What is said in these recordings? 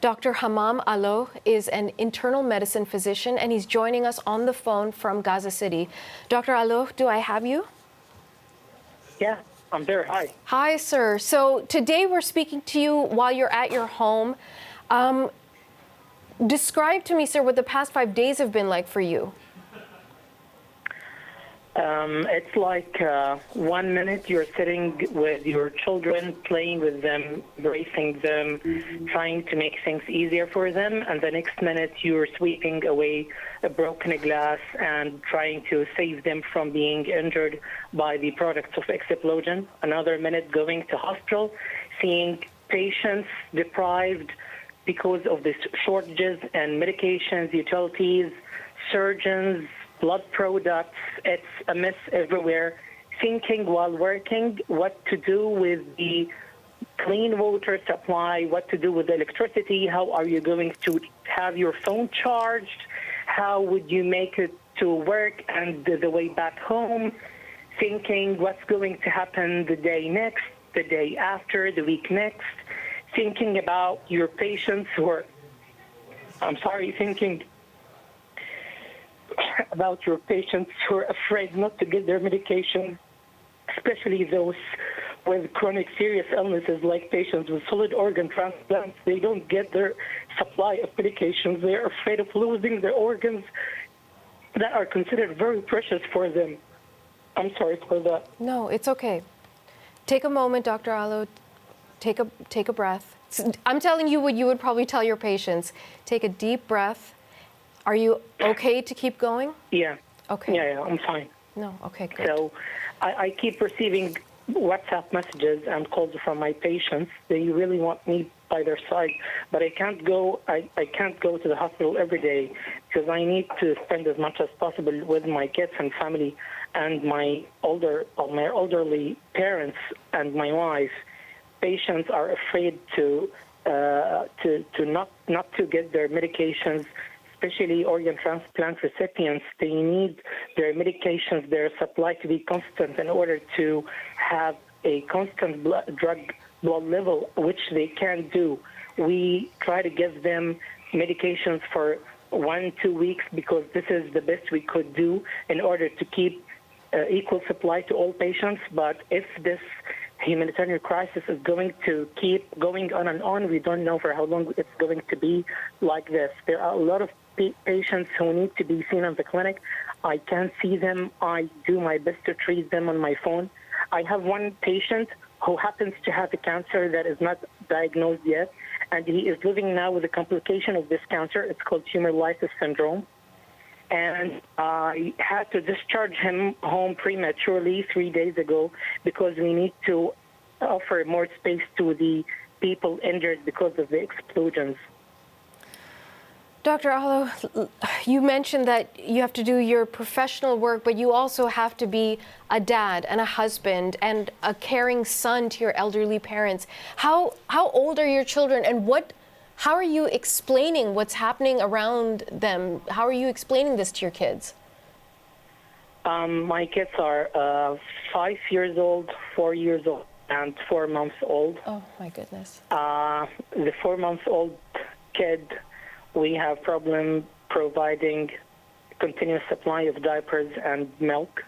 Dr. Hammam Alloh is an internal medicine physician, and he's joining us on the phone from Gaza City. Dr. Alloh, do I have you? Yeah, I'm there. Hi. Hi, sir. So today we're speaking to you while you're at your home. Describe to me, sir, what the past 5 days have been like for you. It's like 1 minute you're sitting with your children, playing with them, embracing them, trying to make things easier for them, and the next minute you're sweeping away a broken glass and trying to save them from being injured by the products of explosion. Another minute going to hospital, seeing patients deprived because of the shortages and medications, utilities, surgeons, blood products. It's a mess everywhere. Thinking while working what to do with the clean water supply, what to do with the electricity, how are you going to have your phone charged, how would you make it to work and the way back home, thinking what's going to happen the day next, the day after, the week next, thinking about your patients who are, thinking about your patients who are afraid not to get their medication, especially those with chronic serious illnesses like patients with solid organ transplants. They don't get their supply of medications. They're afraid of losing their organs that are considered very precious for them. I'm sorry for that. No, it's okay. Take a moment, Dr. Alloh. Take a breath. I'm telling you what you would probably tell your patients. Take a deep breath. Are you okay to keep going? Yeah. Okay. Yeah, I'm fine. No, okay, good. So I keep receiving WhatsApp messages and calls from my patients. They really want me by their side, but I can't go. I can't go to the hospital every day because I need to spend as much as possible with my kids and family and my elderly parents and my wife. Patients are afraid to not to get their medications. Especially organ transplant recipients, they need their medications, their supply to be constant in order to have a constant drug blood level, which they can't do. We try to give them medications for 1-2 weeks because this is the best we could do in order to keep equal supply to all patients. But if this humanitarian crisis is going to keep going on and on, we don't know for how long it's going to be like this. There are a lot of patients who need to be seen in the clinic. I can't see them. I do my best to treat them on my phone. I have one patient who happens to have a cancer that is not diagnosed yet, and he is living now with a complication of this cancer. It's called tumor lysis syndrome. And I had to discharge him home prematurely 3 days ago because we need to offer more space to the people injured because of the explosions. Dr. Alloh, you mentioned that you have to do your professional work, but you also have to be a dad and a husband and a caring son to your elderly parents. How old are your children, and how are you explaining what's happening around them? How are you explaining this to your kids? My kids are 5 years old, 4 years old, and 4 months old. Oh, my goodness. The 4-month-old kid, we have problem providing continuous supply of diapers and milk.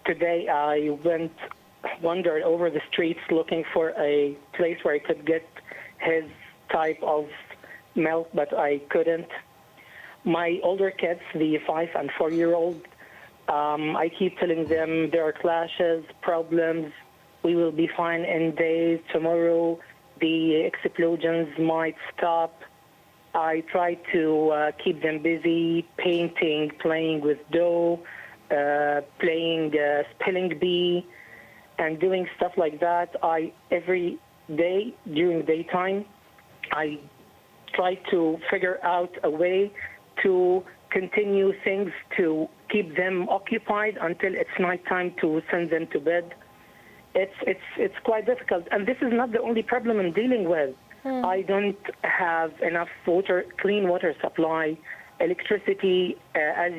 Today I wandered over the streets looking for a place where I could get his type of milk, but I couldn't. My older kids, the 5 and 4-year-old, I keep telling them there are clashes, problems. We will be fine in days. Tomorrow the explosions might stop. I try to keep them busy, painting, playing with dough, playing spelling bee, and doing stuff like that. Every day during daytime, I try to figure out a way to continue things to keep them occupied until it's nighttime to send them to bed. It's quite difficult, and this is not the only problem I'm dealing with. I don't have enough clean water supply, electricity. As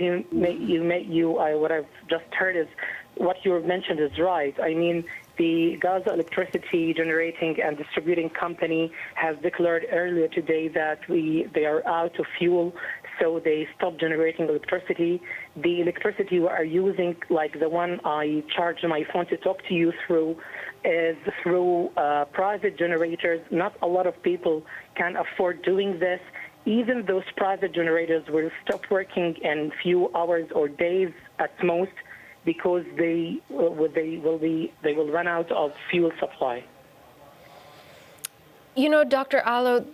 what I've just heard is what you mentioned is right. I mean, The Gaza Electricity Generating and Distributing Company has declared earlier today that they are out of fuel, so they stopped generating electricity. The electricity we are using, like the one I charge my phone to talk to you through, is through private generators. Not a lot of people can afford doing this. Even those private generators will stop working in few hours or days at most, because they will run out of fuel supply. You know, Dr. Alloh,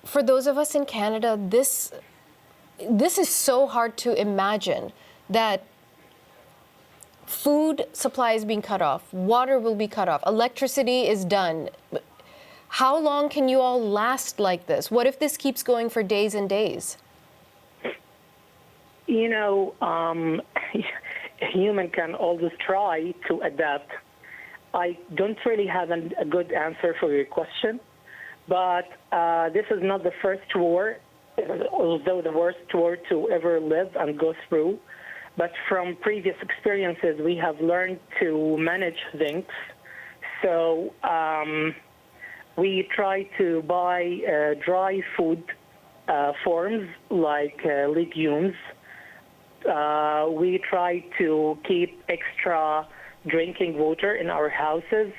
for those of us in Canada, this is so hard to imagine, that food supply is being cut off, water will be cut off, electricity is done. How long can you all last like this? What if this keeps going for days and days? You know, a human can always try to adapt. I don't really have a good answer for your question, but this is not the first war, although the worst war to ever live and go through. But from previous experiences, we have learned to manage things. So we try to buy dry food forms like legumes. We try to keep extra drinking water in our houses.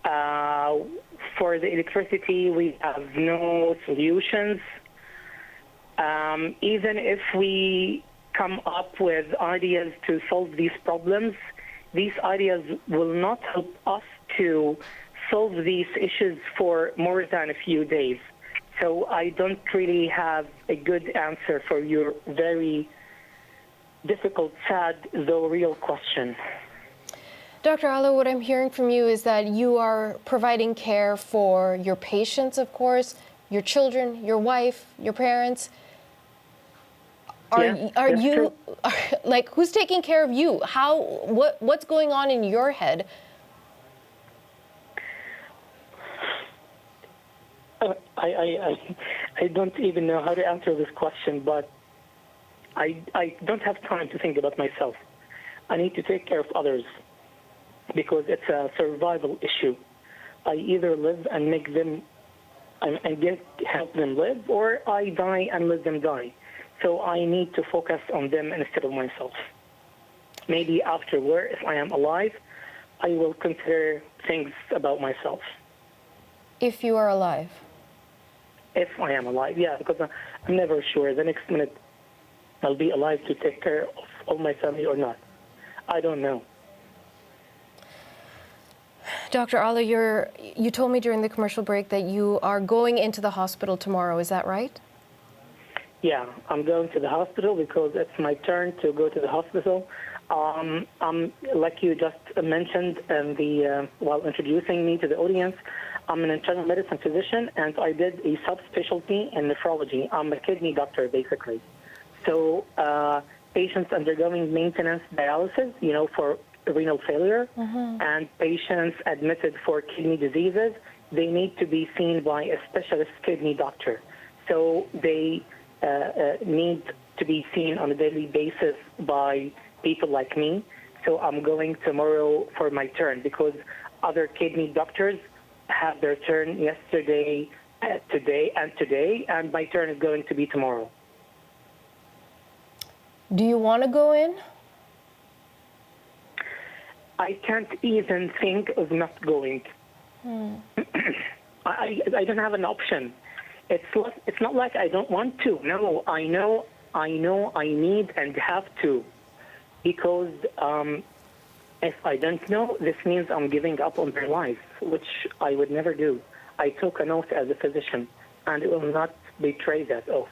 For the electricity, we have no solutions. Even if we come up with ideas to solve these problems, these ideas will not help us to solve these issues for more than a few days. So I don't really have a good answer for your very difficult, sad, though real question. Dr. Alloh, what I'm hearing from you is that you are providing care for your patients, of course, your children, your wife, your parents. Are you like, who's taking care of you? What's going on in your head? I don't even know how to answer this question, but I don't have time to think about myself. I need to take care of others because it's a survival issue. I either live and make them and help them live, or I die and let them die. So I need to focus on them instead of myself. Maybe afterward, if I am alive, I will consider things about myself. If you are alive? If I am alive, yeah, because I'm never sure. The next minute, I'll be alive to take care of all my family or not. I don't know. Dr. Alloh, you told me during the commercial break that you are going into the hospital tomorrow. Is that right? Yeah, I'm going to the hospital because it's my turn to go to the hospital. Like you just mentioned while introducing me to the audience, I'm an internal medicine physician, and I did a subspecialty in nephrology. I'm a kidney doctor, basically. So patients undergoing maintenance dialysis, for renal failure, and patients admitted for kidney diseases, they need to be seen by a specialist kidney doctor. So they need to be seen on a daily basis by people like me. So I'm going tomorrow for my turn because other kidney doctors have their turn yesterday, today, and my turn is going to be tomorrow. Do you want to go in? I can't even think of not going. I don't have an option. It's not like I don't want to. No, I know I need and have to, because if I don't know, this means I'm giving up on their life, which I would never do. I took an oath as a physician, and it will not betray that oath.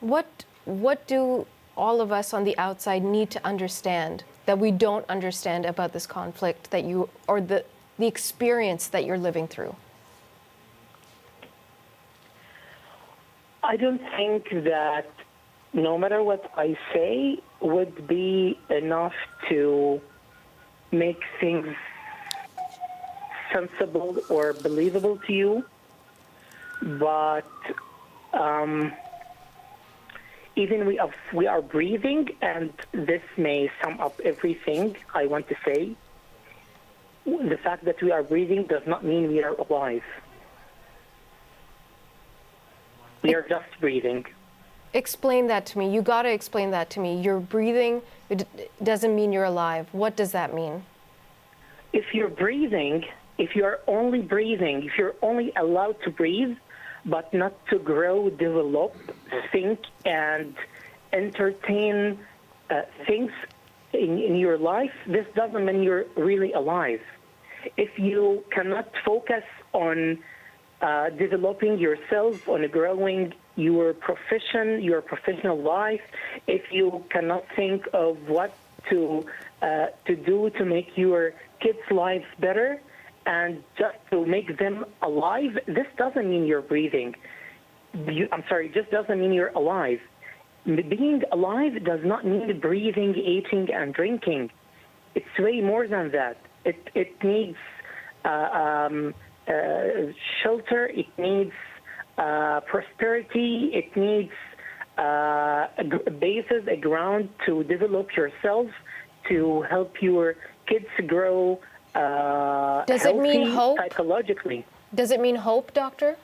What do all of us on the outside need to understand that we don't understand about this conflict that you, or the experience that you're living through? I don't think that no matter what I say would be enough to make things sensible or believable to you, but even we are breathing, and this may sum up everything I want to say. The fact that we are breathing does not mean we are alive. We are just breathing. Explain that to me. You got to explain that to me. You're breathing, it doesn't mean you're alive. What does that mean? If you're breathing, if you're only breathing, if you're only allowed to breathe, but not to grow, develop, think, and entertain things in your life, this doesn't mean you're really alive. If you cannot focus on developing yourself, on growing your profession, your professional life, if you cannot think of what to do to make your kids' lives better and just to make them alive, this doesn't mean you're breathing. Just doesn't mean you're alive. Being alive does not mean breathing, eating, and drinking. It's way more than that. It needs shelter, it needs prosperity, it needs a basis, a ground to develop yourself, to help your kids grow Does healthy it mean hope? Psychologically. Does it mean hope, doctor?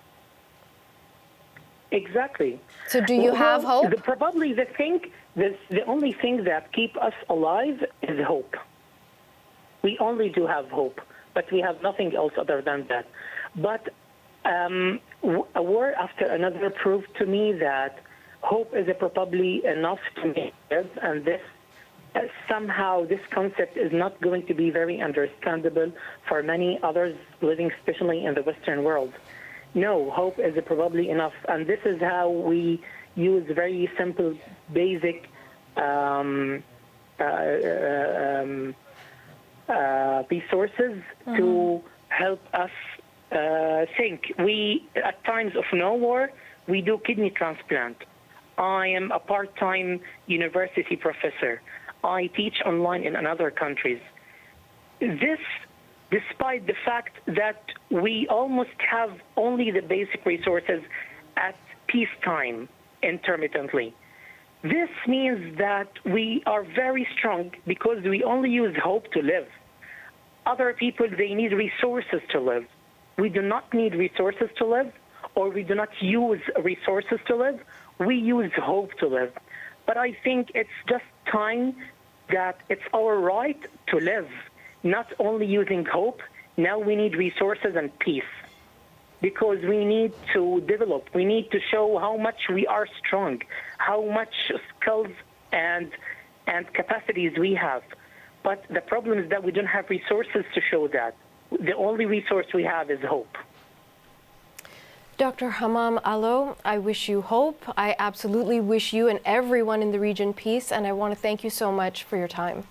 Exactly. So do you have hope? The only thing that keeps us alive is hope. We only do have hope, but we have nothing else other than that. But a war after another proved to me that hope is probably enough to make it, and this somehow this concept is not going to be very understandable for many others living, especially in the Western world. No, hope is probably enough, and this is how we use very simple, basic resources to help us think. We, at times of no war, we do kidney transplant. I am a part-time university professor. I teach online in other countries. This, despite the fact that we almost have only the basic resources at peacetime intermittently. This means that we are very strong because we only use hope to live. Other people, they need resources to live. We do not need resources to live, or we do not use resources to live. We use hope to live. But I think it's just time that it's our right to live, not only using hope. Now we need resources and peace, because we need to develop. We need to show how much we are strong, how much skills and capacities we have. But the problem is that we don't have resources to show that. The only resource we have is hope. Dr. Hammam Alloh, I wish you hope. I absolutely wish you and everyone in the region peace, and I want to thank you so much for your time.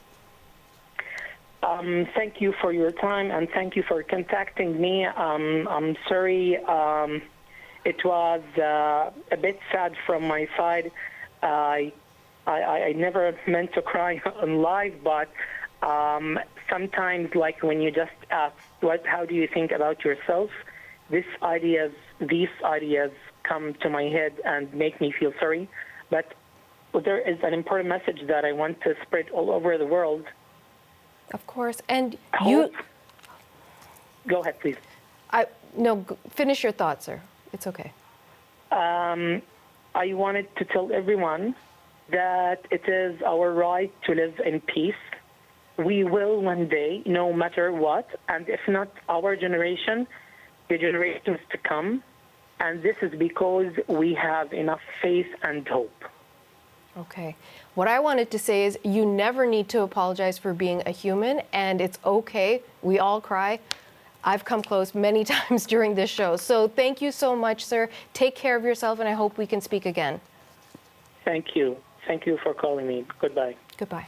Thank you for your time, and thank you for contacting me. I'm sorry. It was a bit sad from my side. I never meant to cry on live, but sometimes, like when you just ask, how do you think about yourself? These ideas come to my head and make me feel sorry. But there is an important message that I want to spread all over the world. Of course. And hope. Go ahead, please. Finish your thought, sir. It's okay. I wanted to tell everyone that it is our right to live in peace. We will one day, no matter what, and if not our generation, the generations to come. And this is because we have enough faith and hope. Okay. What I wanted to say is you never need to apologize for being a human, and it's okay. We all cry. I've come close many times during this show. So thank you so much, sir. Take care of yourself, and I hope we can speak again. Thank you. Thank you for calling me. Goodbye. Goodbye.